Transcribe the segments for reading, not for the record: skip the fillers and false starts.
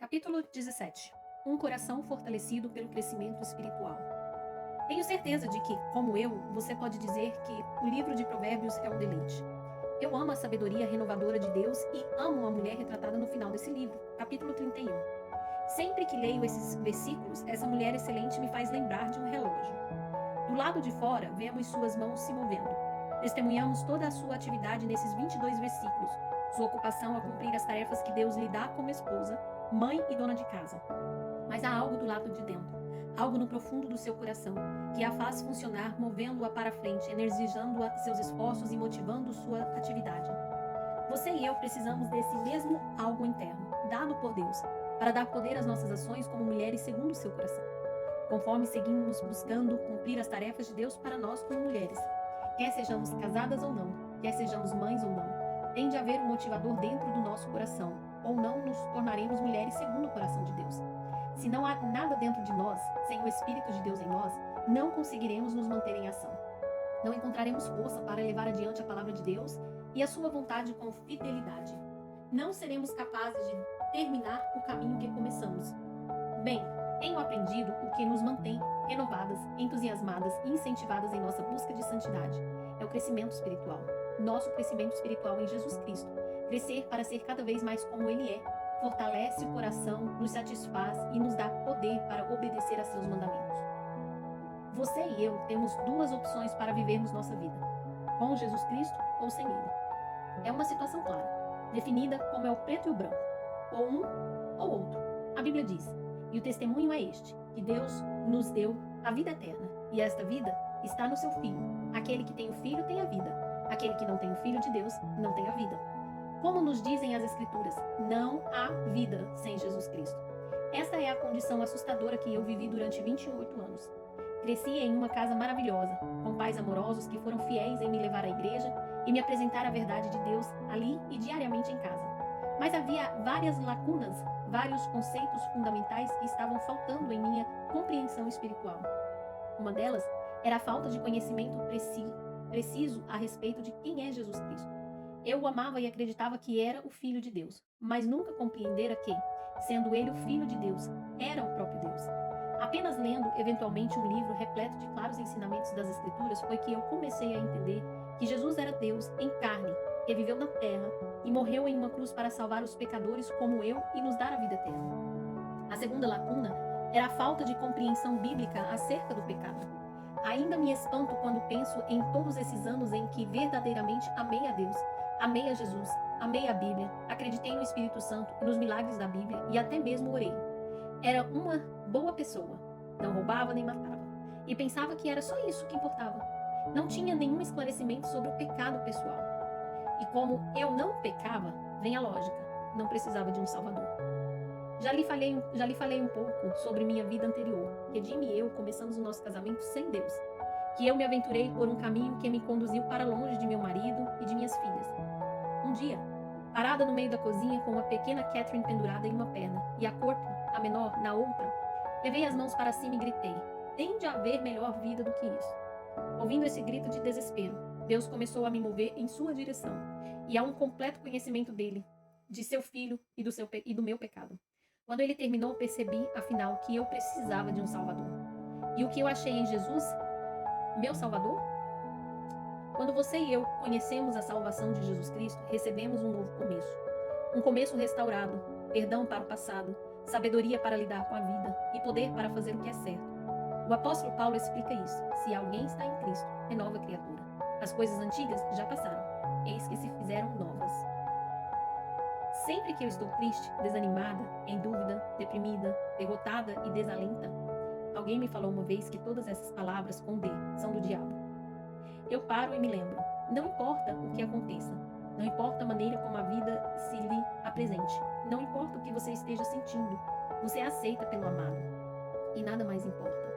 Capítulo 17. Um coração fortalecido pelo crescimento espiritual. Tenho certeza de que, como eu, você pode dizer que o livro de Provérbios é um deleite. Eu amo a sabedoria renovadora de Deus e amo a mulher retratada no final desse livro, capítulo 31. Sempre que leio esses versículos, essa mulher excelente me faz lembrar de um relógio. Do lado de fora, vemos suas mãos se movendo. Testemunhamos toda a sua atividade nesses 22 versículos, sua ocupação a cumprir as tarefas que Deus lhe dá como esposa, mãe e dona de casa. Mas há algo do lado de dentro, algo no profundo do seu coração, que a faz funcionar, movendo-a para frente, energizando seus esforços e motivando sua atividade. Você e eu precisamos desse mesmo algo interno, dado por Deus, para dar poder às nossas ações como mulheres segundo o seu coração. Conforme seguimos buscando cumprir as tarefas de Deus para nós como mulheres, quer sejamos casadas ou não, quer sejamos mães ou não, tem de haver um motivador dentro do nosso coração, ou não nos tornaremos mulheres segundo o coração de Deus. Se não há nada dentro de nós, sem o Espírito de Deus em nós, não conseguiremos nos manter em ação. Não encontraremos força para levar adiante a palavra de Deus e a sua vontade com fidelidade. Não seremos capazes de terminar o caminho que começamos. Bem, tenho aprendido o que nos mantém renovadas, entusiasmadas e incentivadas em nossa busca de santidade. É o crescimento espiritual. Nosso crescimento espiritual em Jesus Cristo. Crescer para ser cada vez mais como Ele é. Fortalece o coração, nos satisfaz e nos dá poder para obedecer a seus mandamentos. Você e eu temos duas opções para vivermos nossa vida: com Jesus Cristo ou sem Ele. É uma situação clara, definida como é o preto e o branco, ou um ou outro. A Bíblia diz: e o testemunho é este, que Deus nos deu a vida eterna, e esta vida está no seu Filho. Aquele que tem o Filho tem a vida. Aquele que não tem o Filho de Deus não tem a vida. Como nos dizem as Escrituras, não há vida sem Jesus Cristo. Esta é a condição assustadora que eu vivi durante 28 anos. Cresci em uma casa maravilhosa, com pais amorosos que foram fiéis em me levar à igreja e me apresentar a verdade de Deus ali e diariamente em casa. Mas havia várias lacunas, vários conceitos fundamentais que estavam faltando em minha compreensão espiritual. Uma delas era a falta de conhecimento preciso a respeito de quem é Jesus Cristo. Eu o amava e acreditava que era o Filho de Deus, mas nunca compreendera que, sendo ele o Filho de Deus, era o próprio Deus. Apenas lendo, eventualmente, um livro repleto de claros ensinamentos das Escrituras foi que eu comecei a entender que Jesus era Deus em carne, que viveu na terra e morreu em uma cruz para salvar os pecadores como eu e nos dar a vida eterna. A segunda lacuna era a falta de compreensão bíblica acerca do pecado. Ainda me espanto quando penso em todos esses anos em que verdadeiramente amei a Deus, amei a Jesus, amei a Bíblia, acreditei no Espírito Santo e nos milagres da Bíblia e até mesmo orei. Era uma boa pessoa, não roubava nem matava, e pensava que era só isso que importava. Não tinha nenhum esclarecimento sobre o pecado pessoal. E como eu não pecava, vem a lógica, não precisava de um Salvador. Já lhe falei um pouco sobre minha vida anterior, que Jimmy e eu começamos o nosso casamento sem Deus, que eu me aventurei por um caminho que me conduziu para longe de meu marido e de minhas filhas. Um dia, parada no meio da cozinha com uma pequena Catherine pendurada em uma perna e a corpo, a menor, na outra, levei as mãos para cima e gritei: tem de haver melhor vida do que isso. Ouvindo esse grito de desespero, Deus começou a me mover em sua direção, e a um completo conhecimento dele, de seu filho e do meu pecado. Quando ele terminou, percebi, afinal, que eu precisava de um Salvador. E o que eu achei em Jesus? Meu Salvador? Quando você e eu conhecemos a salvação de Jesus Cristo, recebemos um novo começo. Um começo restaurado, perdão para o passado, sabedoria para lidar com a vida e poder para fazer o que é certo. O apóstolo Paulo explica isso. Se alguém está em Cristo, é nova criatura. As coisas antigas já passaram, eis que se fizeram novas. Sempre que eu estou triste, desanimada, em dúvida, deprimida, derrotada e desalenta, alguém me falou uma vez que todas essas palavras com D são do diabo. Eu paro e me lembro, não importa o que aconteça, não importa a maneira como a vida se lhe apresente, não importa o que você esteja sentindo, você é aceita pelo amado. E nada mais importa.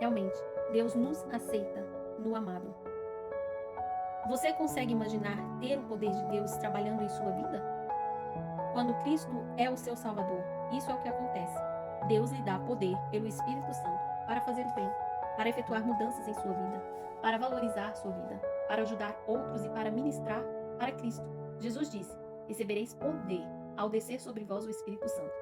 Realmente, Deus nos aceita no amado. Você consegue imaginar ter o poder de Deus trabalhando em sua vida? Quando Cristo é o seu Salvador, isso é o que acontece. Deus lhe dá poder pelo Espírito Santo para fazer o bem, para efetuar mudanças em sua vida, para valorizar sua vida, para ajudar outros e para ministrar para Cristo. Jesus disse: recebereis poder ao descer sobre vós o Espírito Santo.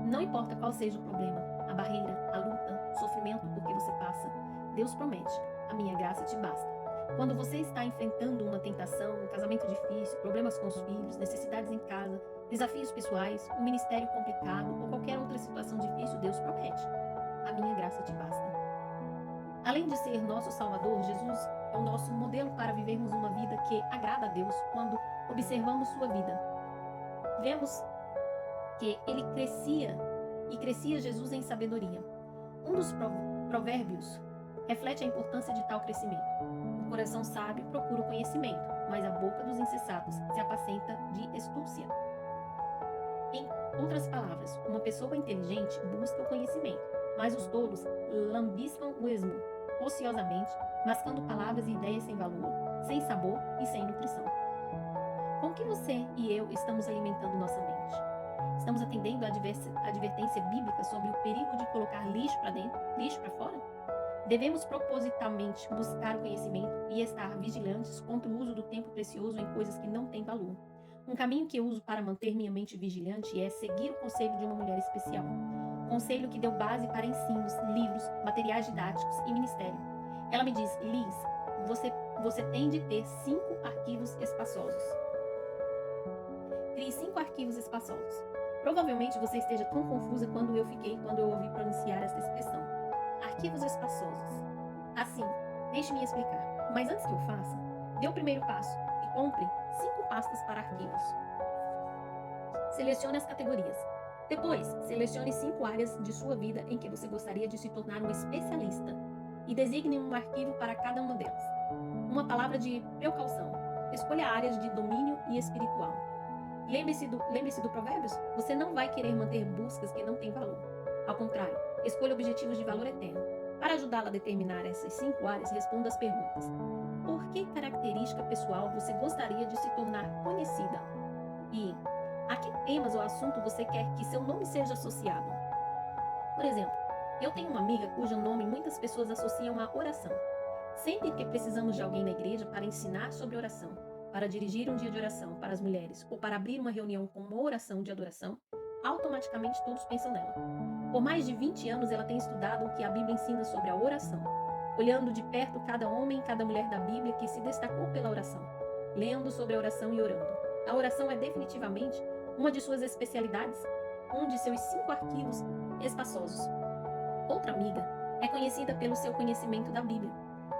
Não importa qual seja o problema, a barreira, a luta, o sofrimento por que você passa, Deus promete: a minha graça te basta. Quando você está enfrentando uma tentação, um casamento difícil, problemas com os filhos, necessidades em casa, desafios pessoais, um ministério complicado ou qualquer outra situação difícil, Deus promete: a minha graça te basta. Além de ser nosso Salvador, Jesus é o nosso modelo para vivermos uma vida que agrada a Deus. Quando observamos sua vida, vemos que ele crescia Jesus em sabedoria. Um dos provérbios reflete a importância de tal crescimento. O coração sábio procura o conhecimento, mas a boca dos insensatos se apacenta de estúcia. Em outras palavras, uma pessoa inteligente busca o conhecimento, mas os tolos lambiscam o esmo, ociosamente, mascando palavras e ideias sem valor, sem sabor e sem nutrição. Com que você e eu estamos alimentando nossa mente? Estamos atendendo à advertência bíblica sobre o perigo de colocar lixo para dentro, lixo para fora? Devemos propositalmente buscar o conhecimento e estar vigilantes contra o uso do tempo precioso em coisas que não têm valor. Um caminho que eu uso para manter minha mente vigilante é seguir o conselho de uma mulher especial. Conselho que deu base para ensinos, livros, materiais didáticos e ministério. Ela me diz: Liz, você tem de ter 5 arquivos espaçosos. Crie 5 arquivos espaçosos. Provavelmente você esteja tão confusa quando eu ouvi pronunciar essa expressão. Arquivos espaçosos. Assim, deixe-me explicar. Mas antes que eu faça, dê o primeiro passo e compre 5 pastas para arquivos. Selecione as categorias. Depois, selecione 5 áreas de sua vida em que você gostaria de se tornar um especialista e designe um arquivo para cada uma delas. Uma palavra de precaução. Escolha áreas de domínio e espiritual. Lembre-se do Provérbios. Você não vai querer manter buscas que não têm valor. Ao contrário, escolha objetivos de valor eterno. Para ajudá-la a determinar essas 5 áreas, responda as perguntas. Por que característica pessoal você gostaria de se tornar conhecida? E a que temas ou assunto você quer que seu nome seja associado? Por exemplo, eu tenho uma amiga cujo nome muitas pessoas associam à oração. Sempre que precisamos de alguém na igreja para ensinar sobre oração, para dirigir um dia de oração para as mulheres ou para abrir uma reunião com uma oração de adoração, automaticamente todos pensam nela. Por mais de 20 anos ela tem estudado o que a Bíblia ensina sobre a oração, olhando de perto cada homem e cada mulher da Bíblia que se destacou pela oração, lendo sobre a oração e orando. A oração é definitivamente uma de suas especialidades, um de seus 5 arquivos espaçosos. Outra amiga é conhecida pelo seu conhecimento da Bíblia.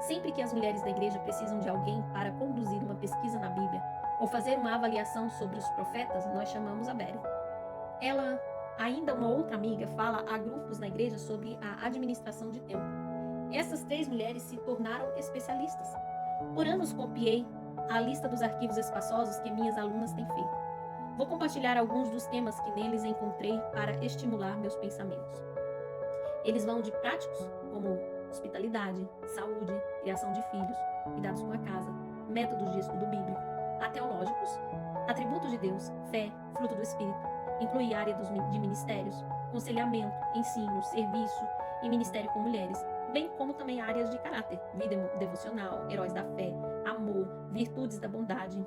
Sempre que as mulheres da igreja precisam de alguém para conduzir uma pesquisa na Bíblia ou fazer uma avaliação sobre os profetas, nós chamamos a Betty. Ela, ainda uma outra amiga, fala a grupos na igreja sobre a administração de tempo. Essas 3 mulheres se tornaram especialistas. Por anos copiei a lista dos arquivos espaçosos que minhas alunas têm feito. Vou compartilhar alguns dos temas que neles encontrei para estimular meus pensamentos. Eles vão de práticos, como hospitalidade, saúde, criação de filhos, cuidados com a casa, métodos de estudo bíblico, a teológicos, atributos de Deus, fé, fruto do Espírito, inclui área de ministérios, aconselhamento, ensino, serviço e ministério com mulheres, bem como também áreas de caráter, vida devocional, heróis da fé, amor, virtudes da bondade.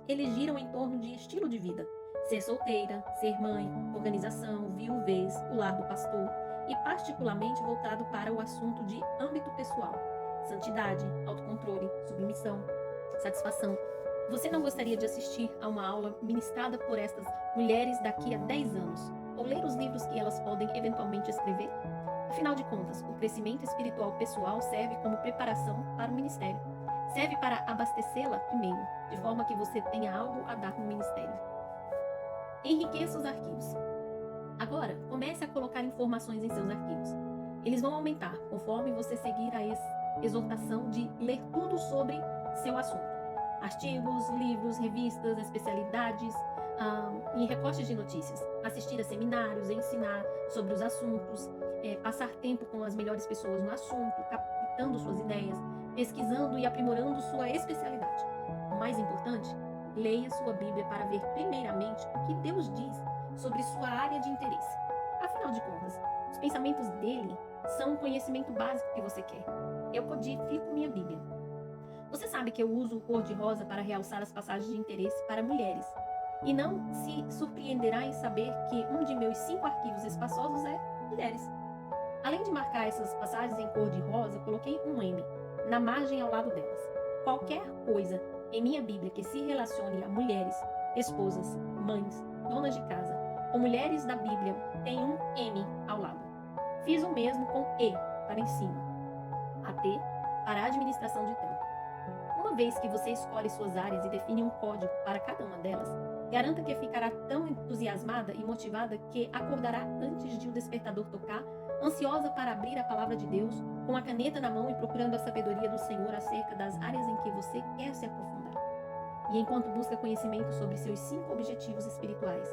Eles giram em torno de estilo de vida, ser solteira, ser mãe, organização, viuvez, o lar do pastor, e particularmente voltado para o assunto de âmbito pessoal, santidade, autocontrole, submissão, satisfação. Você não gostaria de assistir a uma aula ministrada por estas mulheres daqui a 10 anos, ou ler os livros que elas podem eventualmente escrever? Afinal de contas, o crescimento espiritual pessoal serve como preparação para o ministério. Serve para abastecê-la primeiro, de forma que você tenha algo a dar no ministério. Enriqueça os arquivos. Agora, comece a colocar informações em seus arquivos. Eles vão aumentar conforme você seguir a exortação de ler tudo sobre seu assunto. Artigos, livros, revistas, especialidades e recortes de notícias. Assistir a seminários, ensinar sobre os assuntos, passar tempo com as melhores pessoas no assunto, captando suas ideias, pesquisando e aprimorando sua especialidade. O mais importante, leia sua Bíblia para ver primeiramente o que Deus diz sobre sua área de interesse. Afinal de contas, os pensamentos dele são o conhecimento básico que você quer. Eu codifico minha Bíblia. Você sabe que eu uso o cor-de-rosa para realçar as passagens de interesse para mulheres. E não se surpreenderá em saber que um de meus 5 arquivos espaçosos é mulheres. Além de marcar essas passagens em cor de rosa, coloquei um M na margem ao lado delas. Qualquer coisa em minha Bíblia que se relacione a mulheres, esposas, mães, donas de casa ou mulheres da Bíblia tem um M ao lado. Fiz o mesmo com E para ensino, AT para administração de tempo. Uma vez que você escolhe suas áreas e define um código para cada uma delas, garanta que ficará tão entusiasmada e motivada que acordará antes de o despertador tocar, ansiosa para abrir a palavra de Deus, com a caneta na mão e procurando a sabedoria do Senhor acerca das áreas em que você quer se aprofundar. E enquanto busca conhecimento sobre seus 5 objetivos espirituais,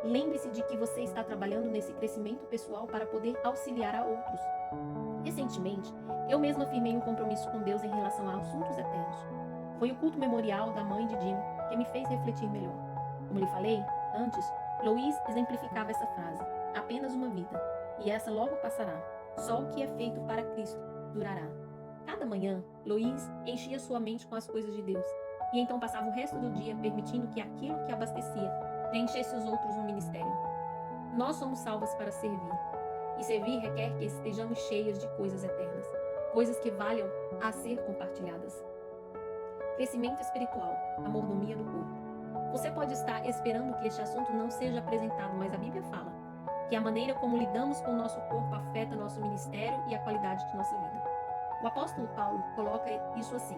lembre-se de que você está trabalhando nesse crescimento pessoal para poder auxiliar a outros. Recentemente, eu mesma firmei um compromisso com Deus em relação a assuntos eternos. Foi o culto memorial da mãe de Jim que me fez refletir melhor. Como lhe falei antes, Louise exemplificava essa frase: apenas uma vida, e essa logo passará. Só o que é feito para Cristo durará. Cada manhã, Louise enchia sua mente com as coisas de Deus, e então passava o resto do dia permitindo que aquilo que abastecia preenchesse os outros no ministério. Nós somos salvas para servir, e servir requer que estejamos cheias de coisas eternas, coisas que valham a ser compartilhadas. Crescimento espiritual, a mordomia do corpo. Você pode estar esperando que este assunto não seja apresentado, mas a Bíblia fala que a maneira como lidamos com o nosso corpo afeta nosso ministério e a qualidade de nossa vida. O apóstolo Paulo coloca isso assim: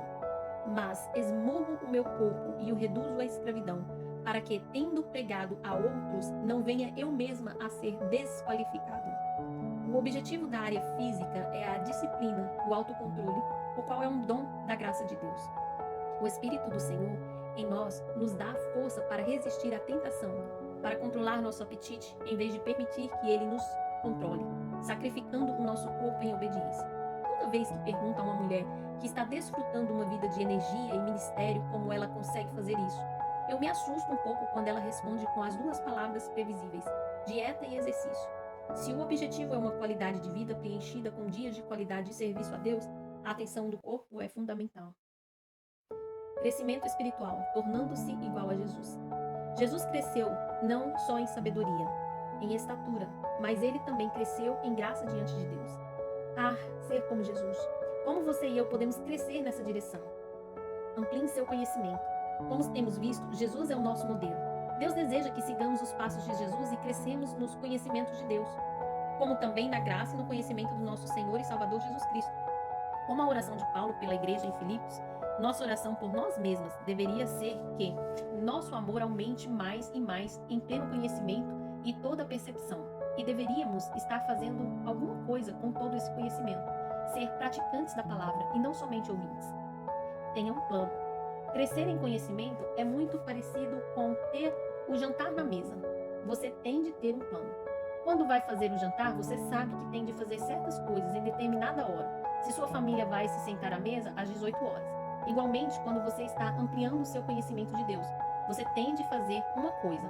mas esmurro o meu corpo e o reduzo à escravidão, para que, tendo pregado a outros, não venha eu mesma a ser desqualificado. O objetivo da área física é a disciplina, o autocontrole, o qual é um dom da graça de Deus. O Espírito do Senhor em nós nos dá a força para resistir à tentação, para controlar nosso apetite, em vez de permitir que ele nos controle, sacrificando o nosso corpo em obediência. Toda vez que pergunta a uma mulher que está desfrutando uma vida de energia e ministério como ela consegue fazer isso, eu me assusto um pouco quando ela responde com as 2 palavras previsíveis: dieta e exercício. Se o objetivo é uma qualidade de vida preenchida com dias de qualidade de serviço a Deus, a atenção do corpo é fundamental. Crescimento espiritual, tornando-se igual a Jesus. Jesus cresceu não só em sabedoria, em estatura, mas ele também cresceu em graça diante de Deus. Ser como Jesus. Como você e eu podemos crescer nessa direção? Amplie seu conhecimento. Como temos visto, Jesus é o nosso modelo. Deus deseja que sigamos os passos de Jesus e crescemos nos conhecimentos de Deus, como também na graça e no conhecimento do nosso Senhor e Salvador Jesus Cristo. Como a oração de Paulo pela igreja em Filipos, nossa oração por nós mesmas deveria ser que nosso amor aumente mais e mais em pleno conhecimento e toda percepção. E deveríamos estar fazendo alguma coisa com todo esse conhecimento, ser praticantes da palavra e não somente ouvintes. Tenha um plano. Crescer em conhecimento é muito parecido com ter o jantar na mesa. Você tem de ter um plano. Quando vai fazer o jantar, você sabe que tem de fazer certas coisas em determinada hora. Se sua família vai se sentar à mesa às 18 horas. Igualmente, quando você está ampliando o seu conhecimento de Deus, você tem de fazer uma coisa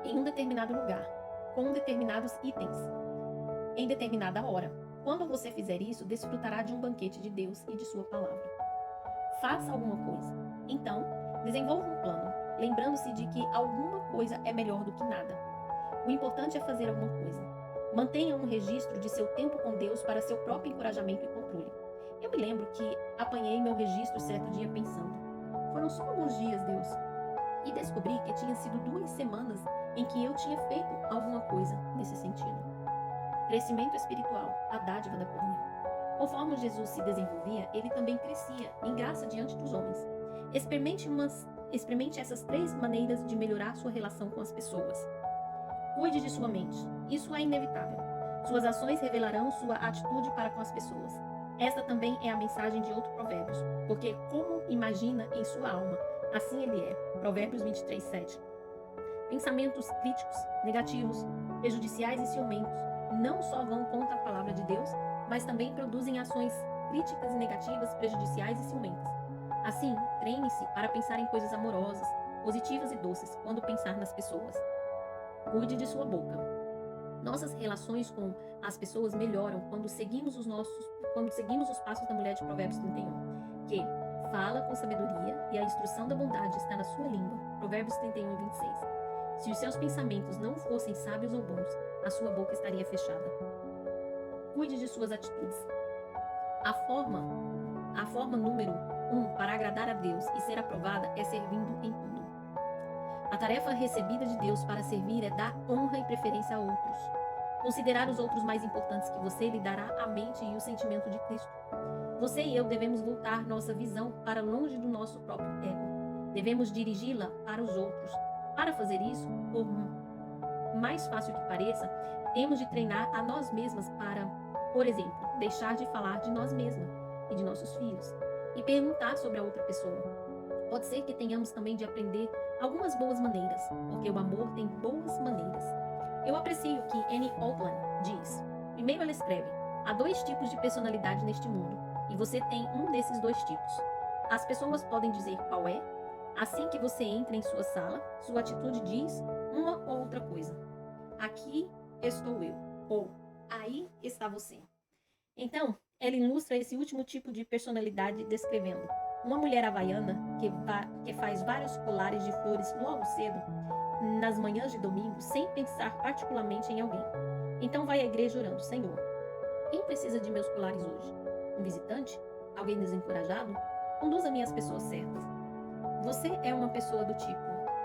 em um determinado lugar, com determinados itens, em determinada hora. Quando você fizer isso, desfrutará de um banquete de Deus e de sua palavra. Faça alguma coisa. Então, desenvolva um plano, lembrando-se de que alguma coisa é melhor do que nada. O importante é fazer alguma coisa. Mantenha um registro de seu tempo com Deus para seu próprio encorajamento e controle. Eu me lembro que apanhei meu registro certo dia pensando: foram só alguns dias, Deus. E descobri que tinha sido 2 semanas em que eu tinha feito alguma coisa nesse sentido. Crescimento espiritual, a dádiva da comunhão. Conforme Jesus se desenvolvia, ele também crescia em graça diante dos homens. Experimente essas 3 maneiras de melhorar sua relação com as pessoas. Cuide de sua mente. Isso é inevitável. Suas ações revelarão sua atitude para com as pessoas. Esta também é a mensagem de outro Provérbios, porque como imagina em sua alma, assim ele é. Provérbios 23:7. Pensamentos críticos, negativos, prejudiciais e ciumentos não só vão contra a palavra de Deus, mas também produzem ações críticas e negativas, prejudiciais e ciumentas. Assim, treine-se para pensar em coisas amorosas, positivas e doces quando pensar nas pessoas. Cuide de sua boca. Nossas relações com as pessoas melhoram quando seguimos os passos da mulher de Provérbios 31, que Fala com sabedoria e a instrução da bondade está na sua língua. Provérbios 31:26. Se os seus pensamentos não fossem sábios ou bons, a sua boca estaria fechada. Cuide de suas atitudes. A forma número 1 para agradar a Deus e ser aprovada é servindo em tudo. A tarefa recebida de Deus para servir é dar honra e preferência a outros. Considerar os outros mais importantes que você lhe dará a mente e o sentimento de Cristo. Você e eu devemos voltar nossa visão para longe do nosso próprio ego. Devemos dirigi-la para os outros. Para fazer isso, por mais fácil que pareça, temos de treinar a nós mesmas para, por exemplo, deixar de falar de nós mesmas e de nossos filhos e perguntar sobre a outra pessoa. Pode ser que tenhamos também de aprender algumas boas maneiras, porque o amor tem boas maneiras. Eu aprecio o que Annie Oldland diz. Primeiro ela escreve: há 2 tipos de personalidade neste mundo, e você tem um desses 2 tipos. As pessoas podem dizer qual é. Assim que você entra em sua sala, sua atitude diz uma ou outra coisa. Aqui estou eu, ou aí está você. Então, ela ilustra esse último tipo de personalidade descrevendo uma mulher havaiana que faz vários colares de flores logo cedo, nas manhãs de domingo, sem pensar particularmente em alguém. Então vai à igreja orando: Senhor, quem precisa de meus colares hoje? Um visitante? Alguém desencorajado? Conduza-me às pessoas certas. Você é uma pessoa do tipo: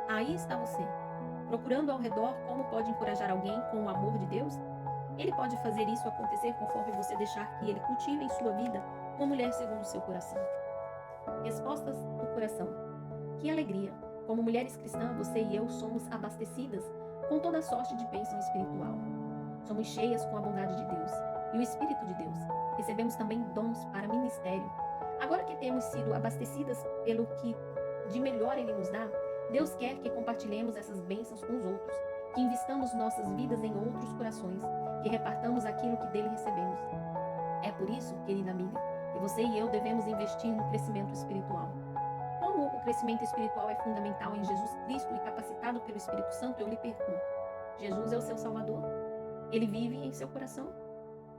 aí está você, procurando ao redor como pode encorajar alguém com o amor de Deus? Ele pode fazer isso acontecer conforme você deixar que ele cultive em sua vida uma mulher segundo o seu coração. Respostas do coração. Que alegria! Como mulheres cristãs, você e eu somos abastecidas com toda sorte de bênção espiritual. Somos cheias com a bondade de Deus e o Espírito de Deus. Recebemos também dons para ministério. Agora que temos sido abastecidas pelo que de melhor Ele nos dá, Deus quer que compartilhemos essas bênçãos com os outros, que investamos nossas vidas em outros corações, que repartamos aquilo que dele recebemos. É por isso, querida amiga, que você e eu devemos investir no crescimento espiritual. Como o crescimento espiritual é fundamental em Jesus Cristo e capacitado pelo Espírito Santo, eu lhe pergunto: Jesus é o seu Salvador? Ele vive em seu coração?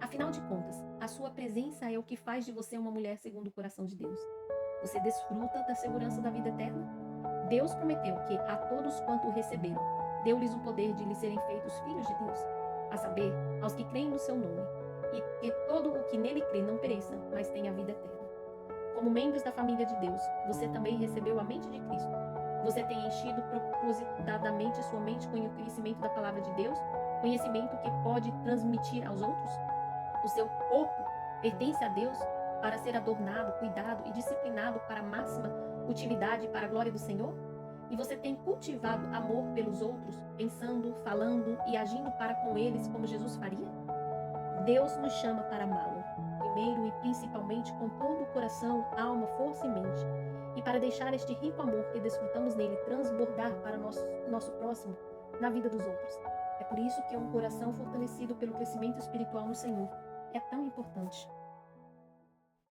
Afinal de contas, a sua presença é o que faz de você uma mulher segundo o coração de Deus. Você desfruta da segurança da vida eterna? Deus prometeu que a todos quanto o receberam, deu-lhes o poder de lhes serem feitos filhos de Deus, a saber, aos que creem no seu nome, e que todo o que nele crê não pereça, mas tenha a vida eterna. Como membros da família de Deus, você também recebeu a mente de Cristo. Você tem enchido propositadamente sua mente com o conhecimento da palavra de Deus, conhecimento que pode transmitir aos outros? O seu corpo pertence a Deus para ser adornado, cuidado e disciplinado para a máxima utilidade e para a glória do Senhor? E você tem cultivado amor pelos outros, pensando, falando e agindo para com eles como Jesus faria? Deus nos chama para amá-lo, primeiro e principalmente com todo o coração, alma, força e mente, e para deixar este rico amor que desfrutamos nele transbordar para nosso próximo na vida dos outros. É por isso que um coração fortalecido pelo crescimento espiritual no Senhor é tão importante.